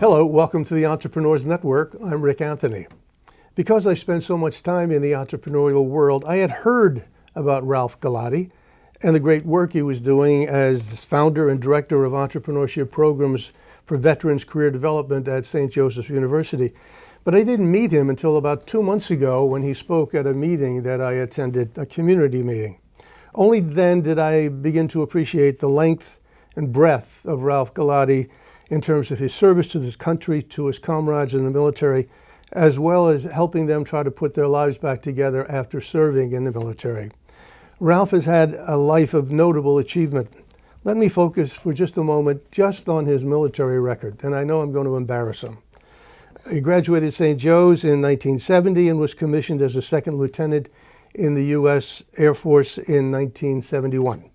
Hello, welcome to the Entrepreneurs Network. I'm Rick Anthony. Because I spent so much time in the entrepreneurial world, I had heard about Ralph Galati and the great work he was doing as founder and director of entrepreneurship programs for veterans career development at St. Joseph's University. But I didn't meet him until about 2 months ago when he spoke at a meeting that I attended, a community meeting. Only then did I begin to appreciate the length and breadth of Ralph Galati in terms of his service to this country, to his comrades in the military, as well as helping them try to put their lives back together after serving in the military. Ralph has had a life of notable achievement. Let me focus for just a moment just on his military record, and I know I'm going to embarrass him. He graduated St. Joe's in 1970 and was commissioned as a second lieutenant in the U.S. Air Force in 1971.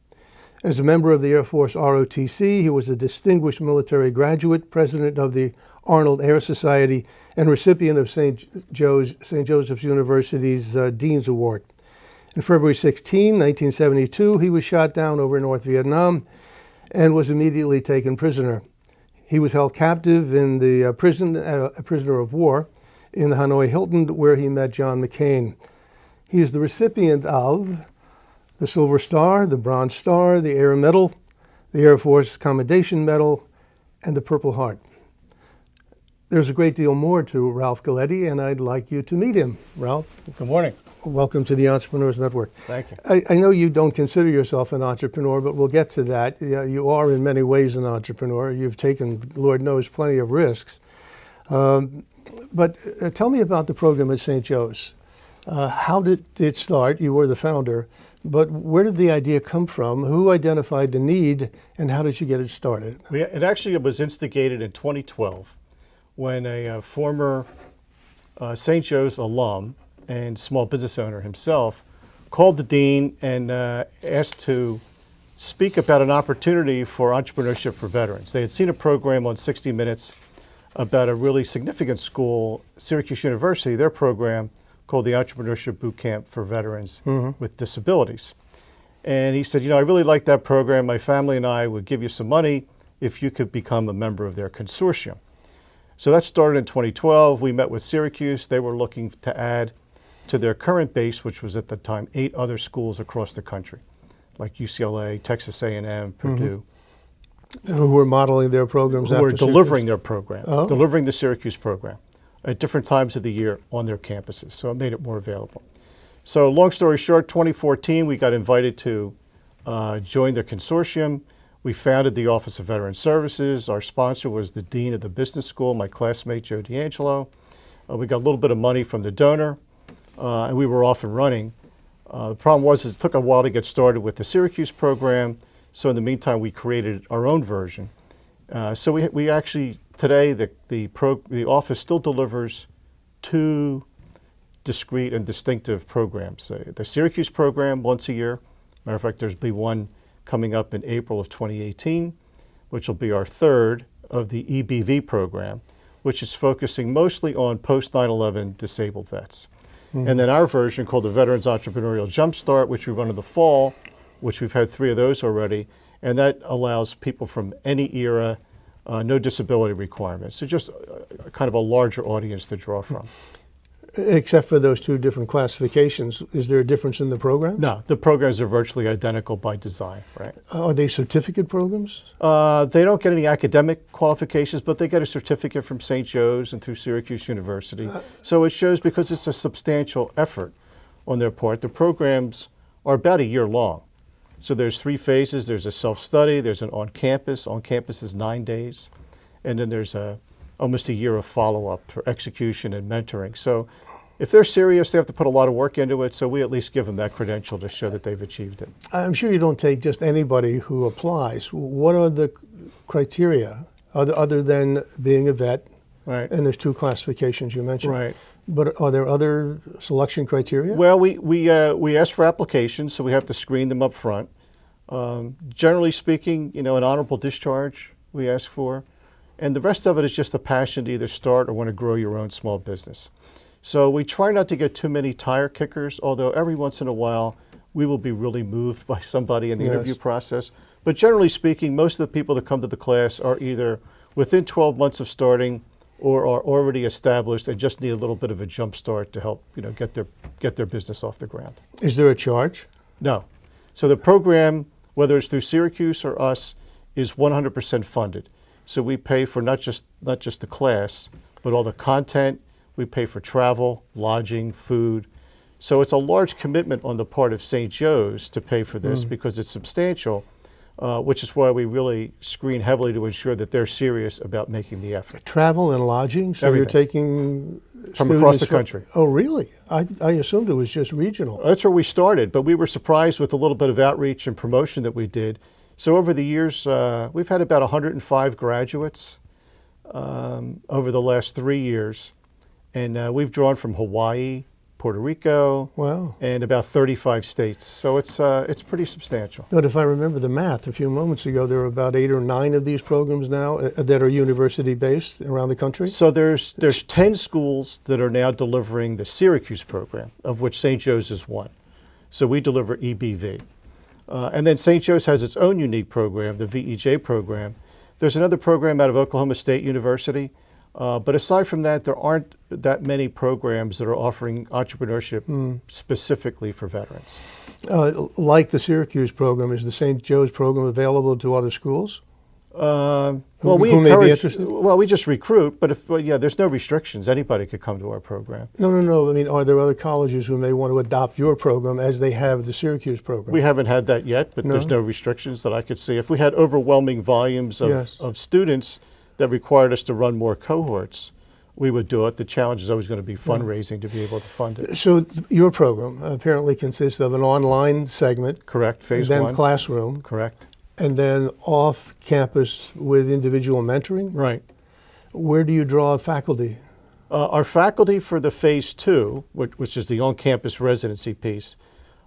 As a member of the Air Force ROTC, he was a distinguished military graduate, president of the Arnold Air Society, and recipient of St. Joseph's University's Dean's Award. On February 16, 1972, he was shot down over North Vietnam and was immediately taken prisoner. He was held captive in the prison, a prisoner of war, in the Hanoi Hilton, where he met John McCain. He is the recipient of the Silver Star, the Bronze Star, the Air Medal, the Air Force Commendation Medal, and the Purple Heart. There's a great deal more to Ralph Galati, and I'd like you to meet him. Ralph. Good morning. Welcome to the Entrepreneurs Network. Thank you. I know you don't consider yourself an entrepreneur, but we'll get to that. You are in many ways an entrepreneur. You've taken, Lord knows, plenty of risks. But tell me about the program at St. Joe's. How did it start? You were the founder. But where did the idea come from? Who identified the need, and how did you get it started? It actually was instigated in 2012 when a former St. Joe's alum and small business owner himself called the dean and asked to speak about an opportunity for entrepreneurship for veterans. They had seen a program on 60 Minutes about a really significant school, Syracuse University, their program called the Entrepreneurship Boot Camp for Veterans with Disabilities. And he said, I really like that program. My family and I would give you some money if you could become a member of their consortium. So that started in 2012. We met with Syracuse. They were looking to add to their current base, which was at the time 8 other schools across the country, like UCLA, Texas A&M, Purdue. Who were modeling their programs who were delivering their program, Oh. delivering the Syracuse program at different times of the year on their campuses. So it made it more available. So long story short, 2014, we got invited to join the consortium. We founded the Office of Veteran Services. Our sponsor was the dean of the business school, my classmate, Joe D'Angelo. We got a little bit of money from the donor, and we were off and running. The problem was it took a while to get started with the Syracuse program. So in the meantime, we created our own version. So we actually, today, the office still delivers 2 discrete and distinctive programs. The Syracuse program once a year. Matter of fact, there'll be one coming up in April of 2018, which will be our 3rd of the EBV program, which is focusing mostly on post 9/11 disabled vets. And then our version called the Veterans Entrepreneurial Jumpstart, which we run in the fall, which we've had 3 of those already. And that allows people from any era, no disability requirements. So just kind of a larger audience to draw from. Except for those 2 different classifications, is there a difference in the program? No, the programs are virtually identical by design, right? Are they certificate programs? They don't get any academic qualifications, but they get a certificate from St. Joe's and through Syracuse University. So it shows, because it's a substantial effort on their part. The programs are about a year long. So there's 3 phases. There's a self-study, there's an on-campus. On-campus is 9 days. And then there's almost a year of follow-up for execution and mentoring. So if they're serious, they have to put a lot of work into it. So we at least give them that credential to show that they've achieved it. I'm sure you don't take just anybody who applies. What are the criteria other than being a vet? Right. And there's 2 classifications you mentioned. Right. But are there other selection criteria? Well, we ask for applications, so we have to screen them up front. Generally speaking, an honorable discharge we ask for. And the rest of it is just a passion to either start or want to grow your own small business. So we try not to get too many tire kickers, although every once in a while we will be really moved by somebody in the interview process. But generally speaking, most of the people that come to the class are either within 12 months of starting or are already established and just need a little bit of a jump start to help get their business off the ground. Is there a charge? No. So the program, whether it's through Syracuse or us, is 100% funded. So we pay for not just the class, but all the content. We pay for travel, lodging, food. So it's a large commitment on the part of St. Joe's to pay for this because it's substantial, which is why we really screen heavily to ensure that they're serious about making the effort. Travel and lodging? So Everything. you're taking From across the country. Oh, really? I assumed it was just regional. That's where we started, but we were surprised with a little bit of outreach and promotion that we did. So over the years, we've had about 105 graduates over the last 3 years. And we've drawn from Hawaii, Puerto Rico, Wow. and about 35 states. So it's pretty substantial. But if I remember the math a few moments ago, there are about 8 or 9 of these programs now that are university-based around the country? So there's 10 schools that are now delivering the Syracuse program, of which St. Joe's is one. So we deliver EBV. And then St. Joe's has its own unique program, the VEJ program. There's another program out of Oklahoma State University. But aside from that, there aren't that many programs that are offering entrepreneurship specifically for veterans. Like the Syracuse program, is the St. Joe's program available to other schools? Well, Who we may be encourage. interested? Well, we just recruit, but there's no restrictions. Anybody could come to our program. No. I mean, are there other colleges who may want to adopt your program as they have the Syracuse program? We haven't had that yet, but there's no restrictions that I could see. If we had overwhelming volumes of students that required us to run more cohorts, we would do it. The challenge is always going to be fundraising to be able to fund it. So your program apparently consists of an online segment. Correct, phase then one. Classroom. Correct. And then off campus with individual mentoring. Right. Where do you draw faculty? Our faculty for the phase two, which is the on-campus residency piece,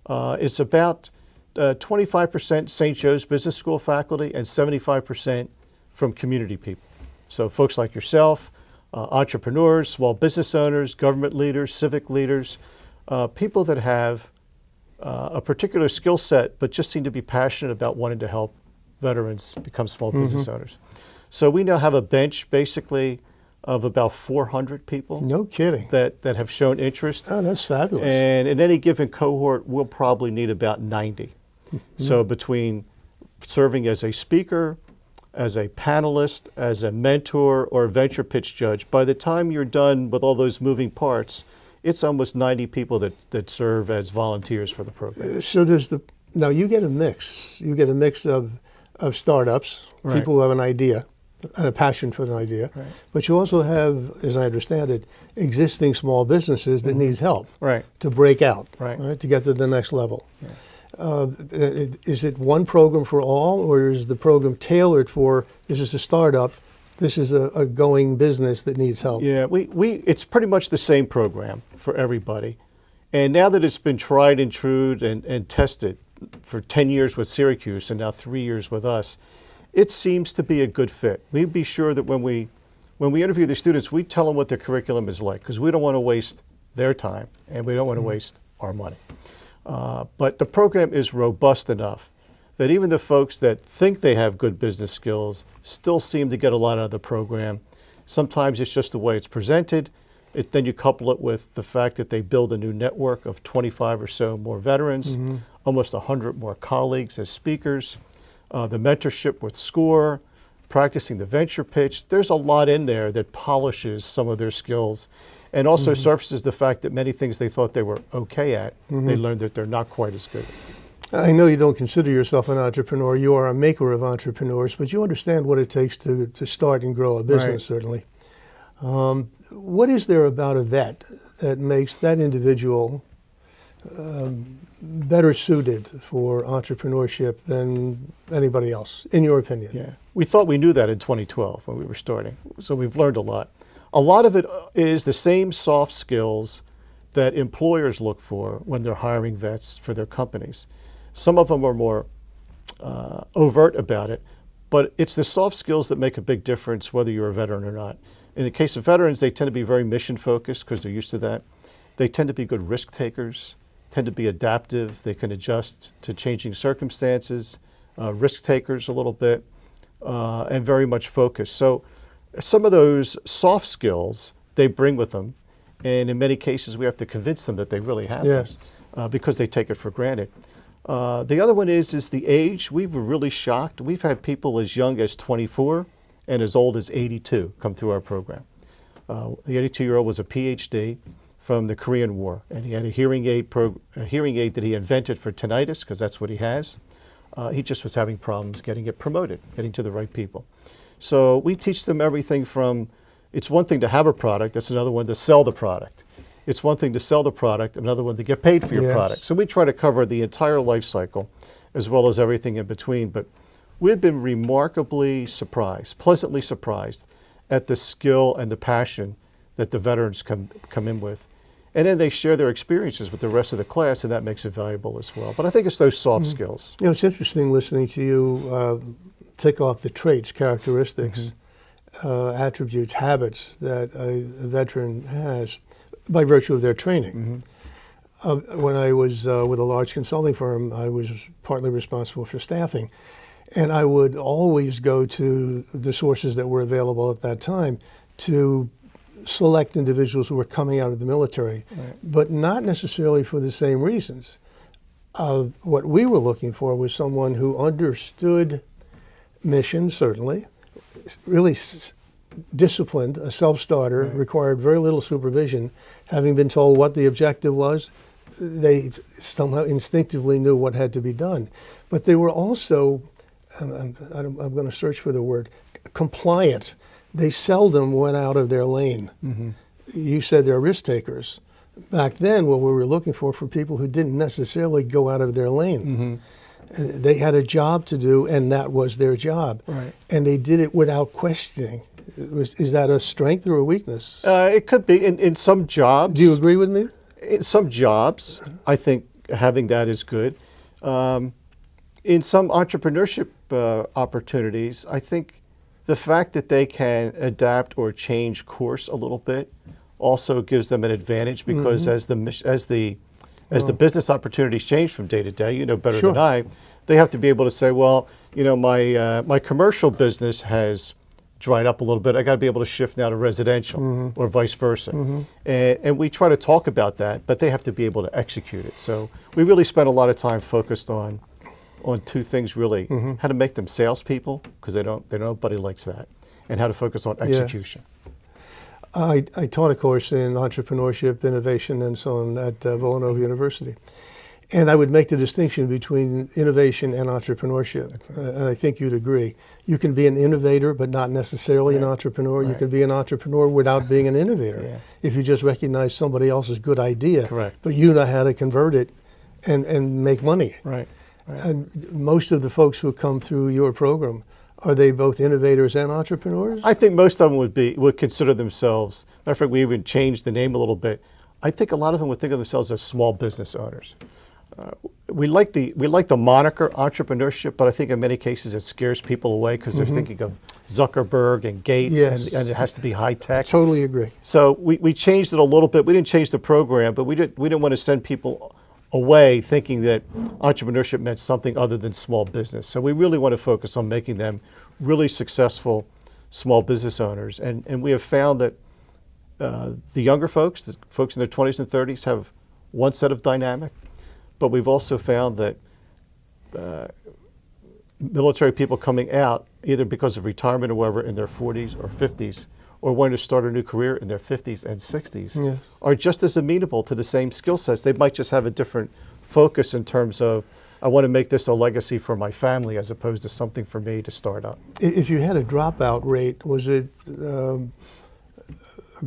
is about 25% St. Joe's Business School faculty and 75% from community people. So folks like yourself, entrepreneurs, small business owners, government leaders, civic leaders, people that have a particular skill set but just seem to be passionate about wanting to help veterans become small business owners. So we now have a bench basically of about 400 people. No kidding. That have shown interest. Oh, that's fabulous. And in any given cohort, we'll probably need about 90. So between serving as a speaker, as a panelist, as a mentor, or a venture pitch judge, by the time you're done with all those moving parts, it's almost 90 people that serve as volunteers for the program. So now you get a mix. You get a mix of startups, Right. people who have an idea, and a passion for an idea, Right. but you also have, as I understand it, existing small businesses that need help Right. to break out, Right. to get to the next level. Is it one program for all, or is the program tailored for, this is a startup, this is a going business that needs help? Yeah, it's pretty much the same program for everybody. And now that it's been tried and true and tested for 10 years with Syracuse and now 3 years with us, it seems to be a good fit. We'd be sure that when we interview the students, we tell them what their curriculum is like, because we don't want to waste their time and we don't want to waste our money. But the program is robust enough that even the folks that think they have good business skills still seem to get a lot out of the program. Sometimes it's just the way it's presented. Then you couple it with the fact that they build a new network of 25 or so more veterans, almost 100 more colleagues as speakers, the mentorship with SCORE, practicing the venture pitch. There's a lot in there that polishes some of their skills and also surfaces the fact that many things they thought they were okay at, they learned that they're not quite as good. I know you don't consider yourself an entrepreneur. You are a maker of entrepreneurs, but you understand what it takes to start and grow a business, Right. certainly. What is there about a vet that makes that individual better suited for entrepreneurship than anybody else, in your opinion? Yeah, we thought we knew that in 2012 when we were starting, so we've learned a lot. A lot of it is the same soft skills that employers look for when they're hiring vets for their companies. Some of them are more overt about it, but it's the soft skills that make a big difference whether you're a veteran or not. In the case of veterans, they tend to be very mission focused because they're used to that. They tend to be good risk takers, tend to be adaptive. They can adjust to changing circumstances, risk takers a little bit, and very much focused. So some of those soft skills they bring with them, and in many cases we have to convince them that they really have Yes. them because they take it for granted. The other one is the age. We were really shocked. We've had people as young as 24 and as old as 82 come through our program. The 82-year-old was a PhD from the Korean War, and he had a hearing aid that he invented for tinnitus, because that's what he has. He just was having problems getting it promoted, getting to the right people. So we teach them everything from, it's one thing to have a product, it's another one to sell the product. It's one thing to sell the product, another one to get paid for your Yes. product. So we try to cover the entire life cycle as well as everything in between. But we've been remarkably surprised, pleasantly surprised at the skill and the passion that the veterans come in with. And then they share their experiences with the rest of the class, and that makes it valuable as well. But I think it's those soft skills. You know, it's interesting listening to you tick off the traits, characteristics, attributes, habits that a veteran has by virtue of their training. When I was with a large consulting firm, I was partly responsible for staffing. And I would always go to the sources that were available at that time to select individuals who were coming out of the military, but not necessarily for the same reasons. What we were looking for was someone who understood mission, certainly, really disciplined, a self-starter, required very little supervision. Having been told what the objective was, they somehow instinctively knew what had to be done. But they were also, I'm going to search for the word, compliant. They seldom went out of their lane. You said they're risk takers. Back then, what we were looking for people who didn't necessarily go out of their lane. They had a job to do, and that was their job. And they did it without questioning. Is that a strength or a weakness? It could be in some jobs. Do you agree with me? In some jobs, I think having that is good. In some entrepreneurship opportunities, I think the fact that they can adapt or change course a little bit also gives them an advantage, because as the business opportunities change from day to day, you know better than I, they have to be able to say, well, you know, my commercial business has dried up a little bit. I got to be able to shift now to residential or vice versa. And we try to talk about that, but they have to be able to execute it. So we really spend a lot of time focused on two things really: how to make them salespeople, because nobody likes that, and how to focus on execution. I taught a course in entrepreneurship, innovation, and so on at Villanova University. And I would make the distinction between innovation and entrepreneurship. And I think you'd agree. You can be an innovator, but not necessarily an entrepreneur. You can be an entrepreneur without being an innovator. If you just recognize somebody else's good idea, but you know how to convert it and make money. And most of the folks who come through your program, are they both innovators and entrepreneurs? I think most of them would consider themselves, matter of fact, we even changed the name a little bit. I think a lot of them would think of themselves as small business owners. We like the moniker entrepreneurship, but I think in many cases it scares people away, because they're thinking of Zuckerberg and Gates, and it has to be high tech. Totally agree. So we changed it a little bit. We didn't change the program, but we didn't want to send people away thinking that entrepreneurship meant something other than small business. So we really want to focus on making them really successful small business owners. And we have found that the younger folks, the folks in their 20s and 30s, have one set of dynamic, but we've also found that military people coming out, either because of retirement or whatever, in their 40s or 50s, or wanting to start a new career in their 50s and 60s, are just as amenable to the same skill sets. They might just have a different focus in terms of, I want to make this a legacy for my family as opposed to something for me to start up. If you had a dropout rate, was it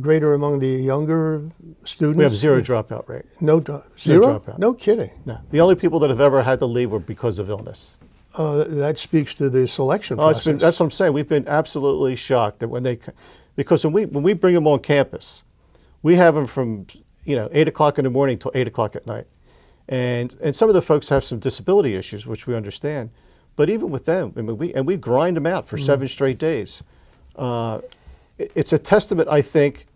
greater among the younger students? We have zero dropout rate. Zero? No dropout. No kidding. No. The only people that have ever had to leave were because of illness. That speaks to the selection process. That's what I'm saying. We've been absolutely shocked that because when we bring them on campus, we have them from 8 o'clock in the morning till 8 o'clock at night. And some of the folks have some disability issues, which we understand. But even with them, I mean, we grind them out for 7 straight days. It's a testament, I think,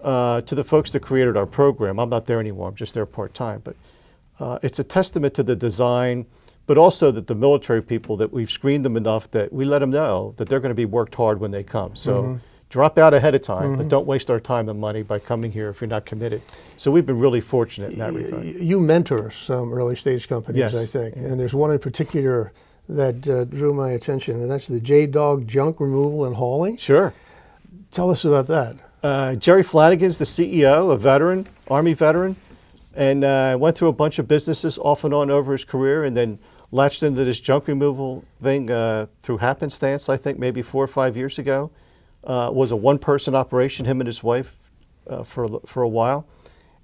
to the folks that created our program. I'm not there anymore. I'm just there part-time. But it's a testament to the design, but also that the military people, that we've screened them enough that we let them know that they're going to be worked hard when they come. So drop out ahead of time, but don't waste our time and money by coming here if you're not committed. So we've been really fortunate in that regard. You mentor some early stage companies, Yes. I think, and there's one in particular that drew my attention, and that's the JDog junk removal and hauling. Sure. Tell us about that. Jerry Flanagan's the CEO, a veteran, Army veteran, and went through a bunch of businesses off and on over his career, and then latched into this junk removal thing through happenstance, I think maybe 4 or 5 years ago. Was a one-person operation, him and his wife, for a while.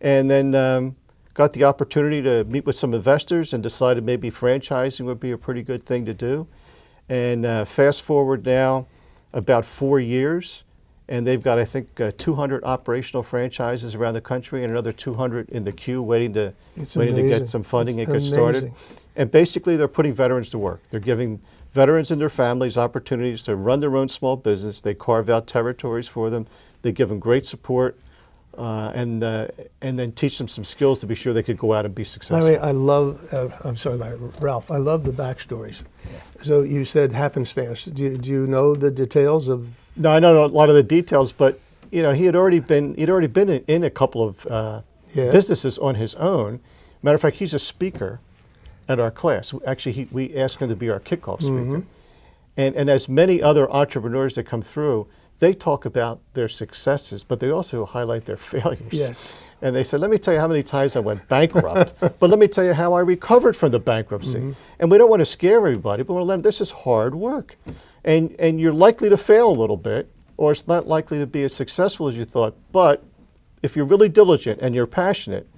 And then got the opportunity to meet with some investors and decided maybe franchising would be a pretty good thing to do. And fast forward now about 4 years, and they've got, I think, 200 operational franchises around the country and another 200 in the queue waiting to get some funding and get started. And basically, they're putting veterans to work. They're giving veterans and their families opportunities to run their own small business. They carve out territories for them. They give them great support, and then teach them some skills to be sure they could go out and be successful. I love, I'm sorry, Ralph, I love the backstories. Yeah. So you said happenstance. Do you know the details of? No, I know a lot of the details, but he had already been in a couple of businesses on his own. Matter of fact, he's a speaker at our class. Actually, we asked him to be our kickoff speaker. And as many other entrepreneurs that come through, they talk about their successes, but they also highlight their failures. Yes. And they said, let me tell you how many times I went bankrupt, but let me tell you how I recovered from the bankruptcy. And we don't want to scare everybody, but we want to let them, this is hard work. And you're likely to fail a little bit, or it's not likely to be as successful as you thought, but if you're really diligent and you're passionate,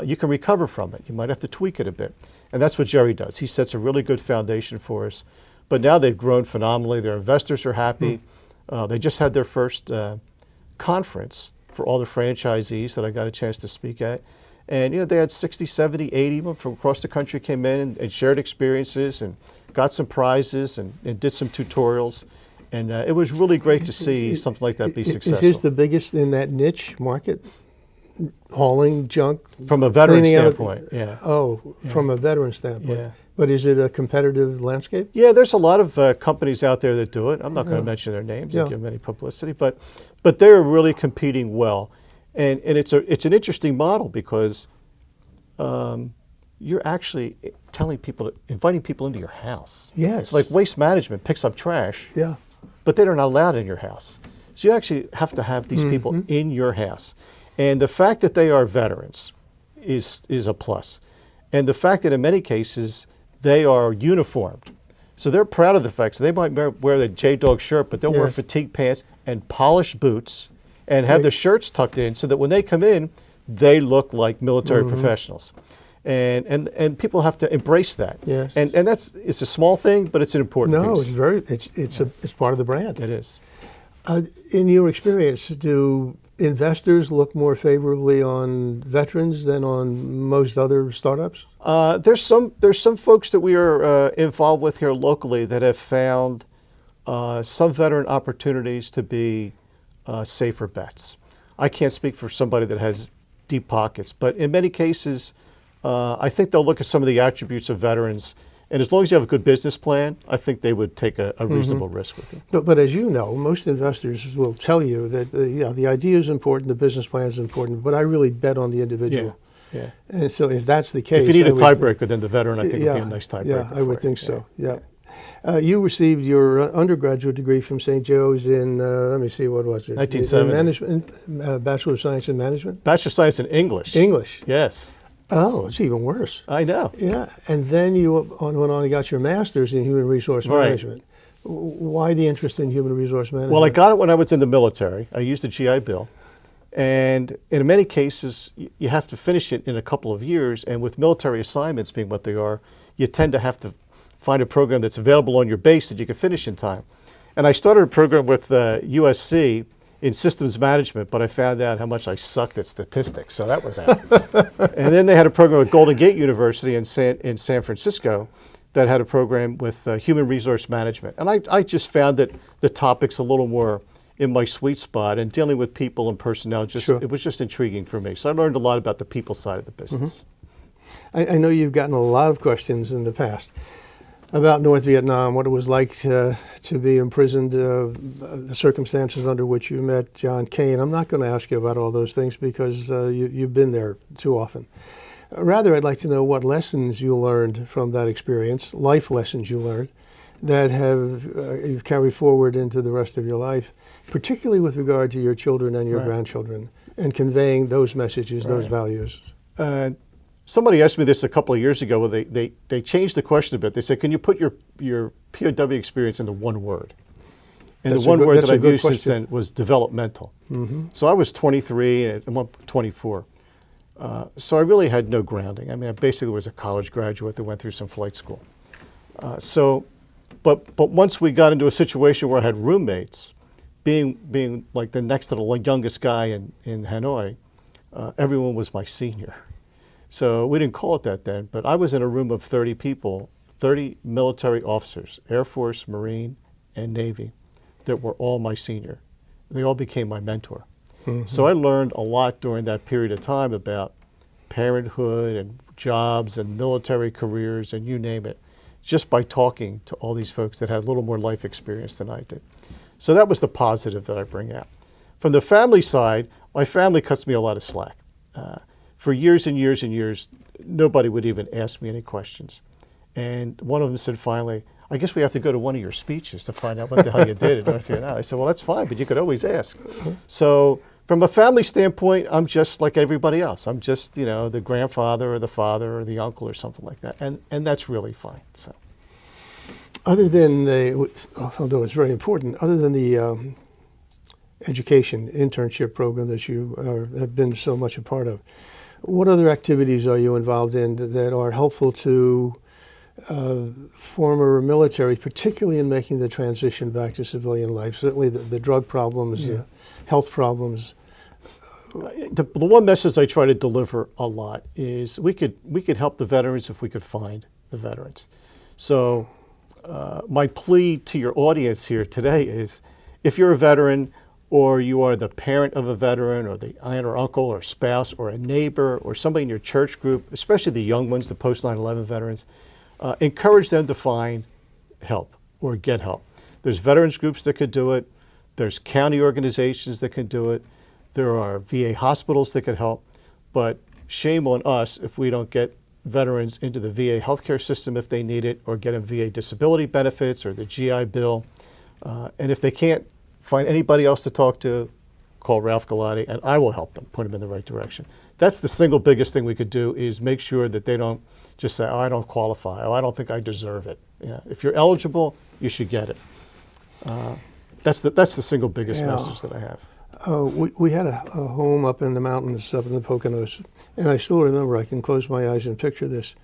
you can recover from it. You might have to tweak it a bit. And that's what Jerry does. He sets a really good foundation for us. But now they've grown phenomenally. Their investors are happy. They just had their first conference for all the franchisees that I got a chance to speak at. And they had 60, 70, 80 of them from across the country came in and shared experiences and got some prizes and did some tutorials. And it was really great to see something like that be successful. Is this the biggest in that niche market? Hauling junk? From a veteran standpoint, yeah. Oh, from a veteran standpoint. Yeah. But is it a competitive landscape? Yeah, there's a lot of companies out there that do it. I'm not going to mention their names and give them any publicity, but they're really competing well. And it's an interesting model because you're actually inviting people into your house. Yes. Like Waste Management picks up trash, but they're not allowed in your house. So you actually have to have these people in your house. And the fact that they are veterans is a plus. And the fact that in many cases they are uniformed. So they're proud of the fact. So they might wear the JDog shirt, but they'll wear fatigue pants and polished boots and have the shirts tucked in so that when they come in, they look like military professionals. And people have to embrace that. Yes. And it's a small thing, but it's an important piece. It's part of the brand. It is. In your experience, do investors look more favorably on veterans than on most other startups? There's some folks that we are involved with here locally that have found some veteran opportunities to be safer bets. I can't speak for somebody that has deep pockets, but in many cases, I think they'll look at some of the attributes of veterans. And as long as you have a good business plan, I think they would take a reasonable risk with you. But as you know, most investors will tell you that the idea is important, the business plan is important, but I really bet on the individual. Yeah. And so if that's the case, if you need a tiebreaker, then the veteran I think would be a nice tiebreaker. Yeah, I would think so. Yeah. You received your undergraduate degree from St. Joe's in, let me see, what was it? 1970. Bachelor of Science in Management? Bachelor of Science in English. English. Yes. Oh, it's even worse. I know. Yeah, and then you went on and got your master's in human resource management. Why the interest in human resource management? Well, I got it when I was in the military. I used the GI Bill. And in many cases, you have to finish it in a couple of years. And with military assignments being what they are, you tend to have to find a program that's available on your base that you can finish in time. And I started a program with USC in systems management, but I found out how much I sucked at statistics, so that was out. And then they had a program at Golden Gate University in San Francisco that had a program with human resource management. And I just found that the topic's a little more in my sweet spot, and dealing with people and personnel, it was just intriguing for me. So I learned a lot about the people side of the business. I know you've gotten a lot of questions in the past. about North Vietnam, what it was like to be imprisoned, the circumstances under which you met John Kane. I'm not going to ask you about all those things because you've been there too often. Rather, I'd like to know what lessons you learned from that experience, life lessons you learned, that you've carried forward into the rest of your life, particularly with regard to your children and your grandchildren, and conveying those messages, those values. Somebody asked me this a couple of years ago. Well, they changed the question a bit. They said, "Can you put your POW experience into one word?" And the one word that I've used since then was developmental. So I was 23 and I'm 24. So I really had no grounding. I mean, I basically was a college graduate that went through some flight school. But once we got into a situation where I had roommates, being like the next to the youngest guy in Hanoi, everyone was my senior. So we didn't call it that then, but I was in a room of 30 people, 30 military officers, Air Force, Marine, and Navy, that were all my senior. They all became my mentor. So I learned a lot during that period of time about parenthood and jobs and military careers and you name it, just by talking to all these folks that had a little more life experience than I did. So that was the positive that I bring out. From the family side, my family cuts me a lot of slack. For years and years and years, nobody would even ask me any questions. And one of them said finally, "I guess we have to go to one of your speeches to find out what the hell you did at North Vietnam." I said, "Well, that's fine, but you could always ask." So from a family standpoint, I'm just like everybody else. I'm just, the grandfather or the father or the uncle or something like that. And that's really fine. So, other than although it's very important, other than the education internship program that you have been so much a part of, what other activities are you involved in that are helpful to former military, particularly in making the transition back to civilian life? Certainly the drug problems, health problems. The one message I try to deliver a lot is we could help the veterans if we could find the veterans. So my plea to your audience here today is, if you're a veteran or you are the parent of a veteran or the aunt or uncle or spouse or a neighbor or somebody in your church group, especially the young ones, the post 9/11 veterans, encourage them to find help or get help. There's veterans groups that could do it. There's county organizations that can do it. There are VA hospitals that could help. But shame on us if we don't get veterans into the VA healthcare system if they need it, or get them VA disability benefits or the GI Bill. And if they can't find anybody else to talk to, call Ralph Galati, and I will help them, put them in the right direction. That's the single biggest thing we could do, is make sure that they don't just say, "Oh, I don't qualify. Oh, I don't think I deserve it." If you're eligible, you should get it. That's the single biggest message that I have. We had a home up in the mountains, up in the Poconos, and I still remember, I can close my eyes and picture this.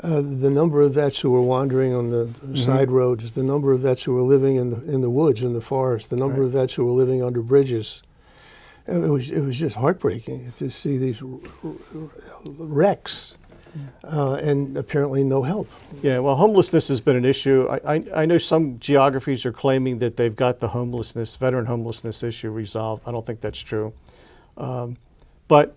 The number of vets who were wandering on the side roads, the number of vets who were living in the woods, in the forest, the number of vets who were living under bridges. It was just heartbreaking to see these wrecks, and apparently no help. Yeah, well, homelessness has been an issue. I know some geographies are claiming that they've got the veteran homelessness issue resolved. I don't think that's true. But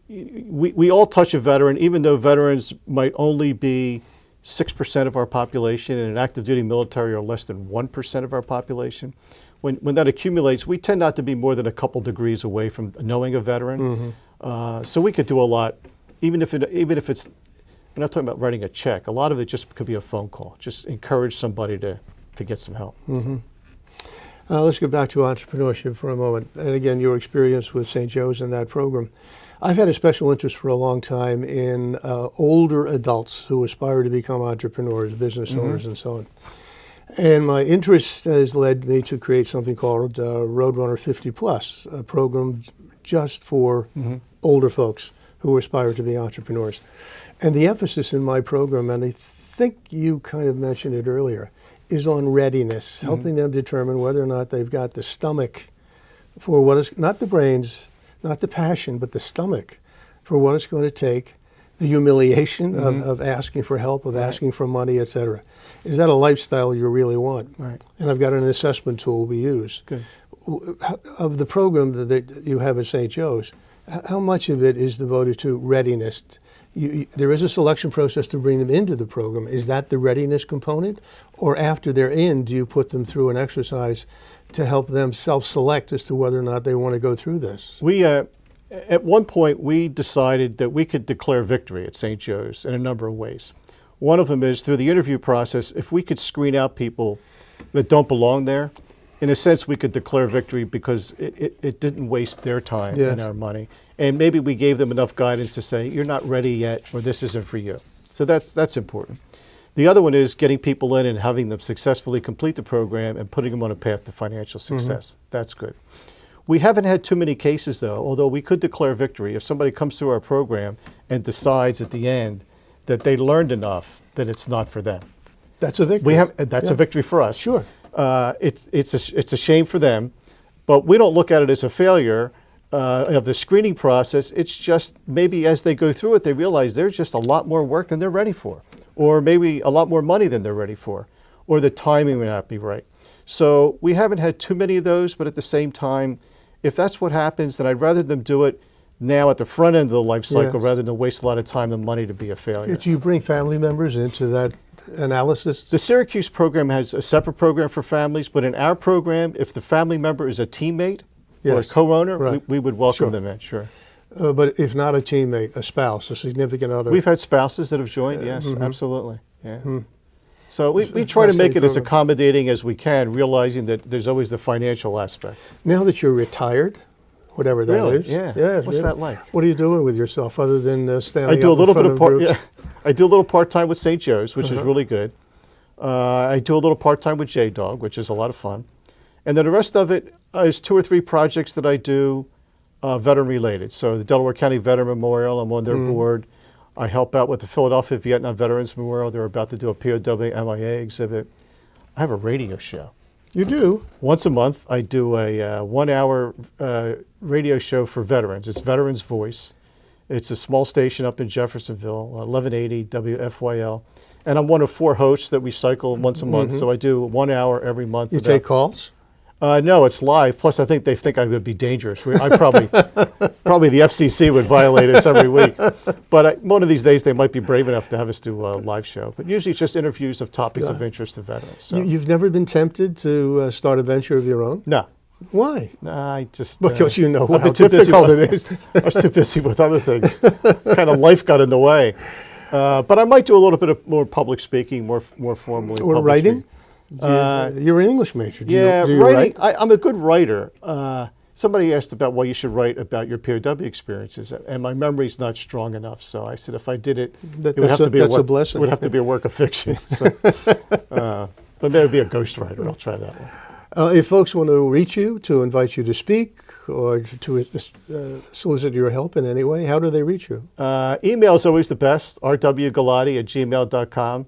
we all touch a veteran, even though veterans might only be 6% of our population, and in active duty military are less than 1% of our population. When that accumulates, we tend not to be more than a couple degrees away from knowing a veteran. So we could do a lot, even if it's, we're not talking about writing a check. A lot of it just could be a phone call. Just encourage somebody to get some help. Let's go back to entrepreneurship for a moment. And again, your experience with St. Joe's and that program. I've had a special interest for a long time in older adults who aspire to become entrepreneurs, business owners, and so on. And my interest has led me to create something called Roadrunner 50 Plus, a program just for older folks who aspire to be entrepreneurs. And the emphasis in my program, and I think you kind of mentioned it earlier, is on readiness, helping them determine whether or not they've got the stomach for what is, not the brains, not the passion, but the stomach for what it's going to take, the humiliation of asking for help, of asking for money, et cetera. Is that a lifestyle you really want? Right. And I've got an assessment tool we use. Good. Of the program that you have at St. Joe's, how much of it is devoted to readiness, there is a selection process to bring them into the program. Is that the readiness component? Or after they're in, do you put them through an exercise to help them self-select as to whether or not they want to go through this? We, at one point, we decided that we could declare victory at St. Joe's in a number of ways. One of them is through the interview process, if we could screen out people that don't belong there, in a sense, we could declare victory because it didn't waste their time and our money. And maybe we gave them enough guidance to say, you're not ready yet, or this isn't for you. So that's important. The other one is getting people in and having them successfully complete the program and putting them on a path to financial success. That's good. We haven't had too many cases, though, although we could declare victory if somebody comes through our program and decides at the end that they learned enough that it's not for them. That's a victory. That's a victory for us. Sure. It's a shame for them, but we don't look at it as a failure of the screening process. It's just maybe as they go through it, they realize there's just a lot more work than they're ready for, or maybe a lot more money than they're ready for, or the timing may not be right. So we haven't had too many of those, but at the same time, if that's what happens, then I'd rather them do it now at the front end of the life cycle rather than waste a lot of time and money to be a failure. Do you bring family members into that analysis? The Syracuse program has a separate program for families, but in our program, if the family member is a teammate or a co-owner, we would welcome them in, sure. But if not a teammate, a spouse, a significant other? We've had spouses that have joined, yes, absolutely. Yeah. So we try to make it as accommodating as we can, realizing that there's always the financial aspect. Now that you're retired, whatever that is. Yeah. What's that like? What are you doing with yourself other than standing I do up a little in bit front of groups? I do a little part-time with St. Joe's, which is really good. I do a little part-time with JDog, which is a lot of fun. And then the rest of it is 2 or 3 projects that I do veteran-related. So the Delaware County Veteran Memorial, I'm on their board. I help out with the Philadelphia Vietnam Veterans Memorial. They're about to do a POW MIA exhibit. I have a radio show. You do? Once a month, I do a 1-hour radio show for veterans. It's Veterans Voice. It's a small station up in Jeffersonville, 1180 WFYL. And I'm one of 4 hosts that we cycle once a month. So I do 1 hour every month. You take calls? No, it's live. Plus, I think they think I would be dangerous. I probably the FCC would violate us every week. But one of these days, they might be brave enough to have us do a live show. But usually, it's just interviews of topics of interest to veterans. So. You've never been tempted to start a venture of your own? No. Why? I just because you know how difficult it is. I was too busy with other things. Kind of life got in the way. But I might do a little bit of more public speaking, more formally. Or writing? You're an English major. Do you writing. write? I'm a good writer. Somebody asked about why you should write about your POW experiences, and my memory's not strong enough. So I said if I did it, it would have to be a blessing. It would have to be a work of fiction. So, but maybe be a ghostwriter. I'll try that one. If folks want to reach you, to invite you to speak, or to solicit your help in any way, how do they reach you? Email is always the best, rwgalati@gmail.com.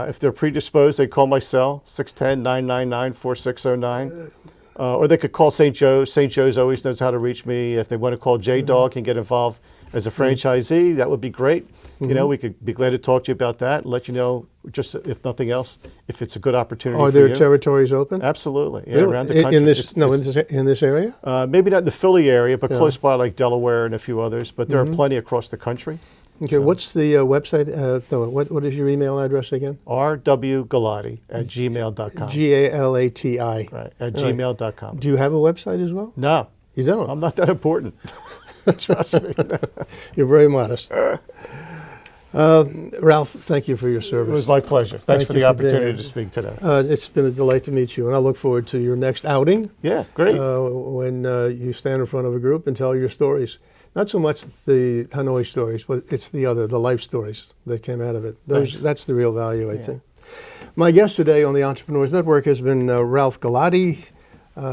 If they're predisposed, they call my cell, 610-999-4609. Or they could call St. Joe's. St. Joe's always knows how to reach me. If they want to call JDog and get involved as a franchisee, that would be great. You know, we could be glad to talk to you about that, let you know, just if nothing else, if it's a good opportunity for you. Are there territories open? Absolutely. Yeah, really? around the country. In this area? Maybe not in the Philly area, but close by like Delaware and a few others. But there are plenty across the country. Okay, what's the website? What is your email address again? rwgalati@gmail.com. Galati. Right, at gmail.com. Do you have a website as well? No. You don't? I'm not that important. Trust me. You're very modest. Ralph, thank you for your service. It was my pleasure. Thanks for the opportunity to speak today. It's been a delight to meet you, and I look forward to your next outing. Yeah, great. When you stand in front of a group and tell your stories. Not so much the Hanoi stories, but it's the life stories that came out of it. That's the real value, I think. My guest today on the Entrepreneurs Network has been Ralph Galati.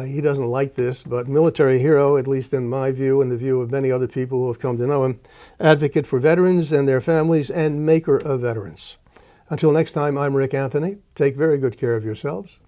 He doesn't like this, but military hero, at least in my view and the view of many other people who have come to know him, advocate for veterans and their families, and maker of veterans. Until next time, I'm Rick Anthony. Take very good care of yourselves.